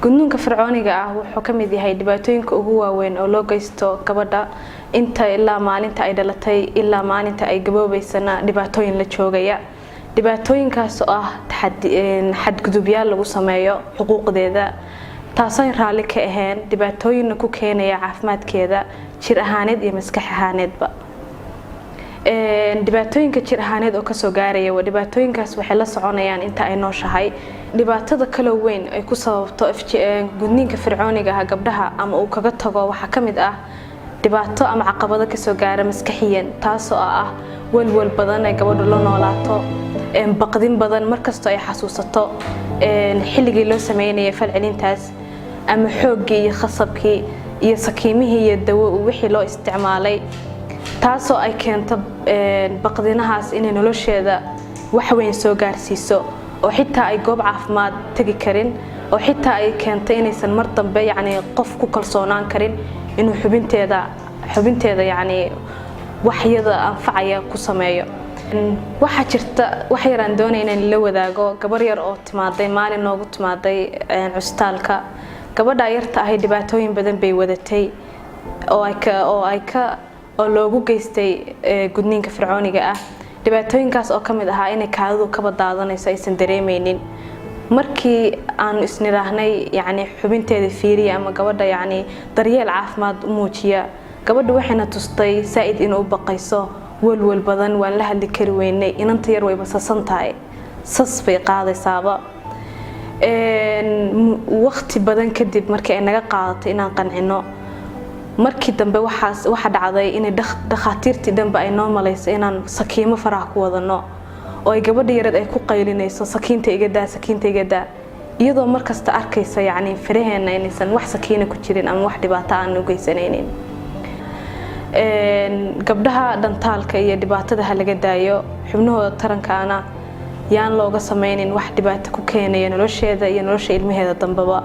gudniinka fircooniga ah wuxuu ka mid yahay dhibaatooyinka ugu waaweyn oo loo geysto gabadha inta ilaa maalinta ay dhalatay ilaa maalinta ay gaboobaysana dhibaatooyin la joogaya dhibaatooyinkaas oo ah xadgudubyaal lagu sameeyo xuquuqdeeda taasoo raalli ka ahayn dhibaatooyin ku keenaya caafimaadkeeda jir ahaaneed iyo maskax ahaaneedba dhibaatooyinka jir ahaaneed oo ka soo gaaraya waa dhibaatooyinkaas waxay la soconayaan inta ay nooshahay dhibaatada kala weyn ay ku sababto gudniinka fircooniga ah gabdhaha ama uu kaga tago waxa kamid ah dhibaato ama caqabado ka soo gaara maskaxiyan taasoo ah walwal badan ay gabadhu la noolaato baqdin badan markasto ay xasuusato xilligii loo sameeyay falcelintaas ama xoogii iyo khasabkii iyo sakiimihii iyo dawo wixii loo isticmaalay taasoo ay keento baqdinahaas inay nolosheeda wax weyn soo gaarsiiso oo xitaa ay goob caafimaad tagi karin oo xitaa ay keento inaysan mar dambe qof ku kalsoonaan karin inuu xubinteeda waxyada anfacaya ku sameeyo waxa jirta wax yar aan doonayna in la wadaago gabar yar oo timaaday maalin noogu timaaday cusbitaalka gabadha yarta ah dhibaatooyin badan bay wadatay oo loogu geystay gudniinka fircooniga ah dhibaatooyinkaas oo kamid ah inay kaadadu ka badaadanayso aysan dareemeynin markii aan isniraahnay xubinteeda fiiriya ama gabadha daryeel caafimaad u muujiya gabadhu waxayna tustay saaid inuu baqayso walwal badan waan la hadli kari weynay inanta yar way basasan tahay sas bay qaadaysaaba waqti badan kadib markii ay naga qaadatay inaan qancino markii dambe waxa dhacday in dhakhaatiirtii dambe ay noo malaysay inaan sakiimo faraha ku wadano oo ay gabadha yarad ay ku qaylinayso sakiinta iga daa iyadoo markasta arkaysa faraheena inaysan wax sakiina ku jirin ama wax dhibaato aan u geysanaynin gabdhaha dhantaalka iyo dhibaatada laga daayo xubnahooda tarankaana yaan looga sameynin wax dhibaato ku keenaya nolosheeda iyo nolosha ilmaheeda dambaba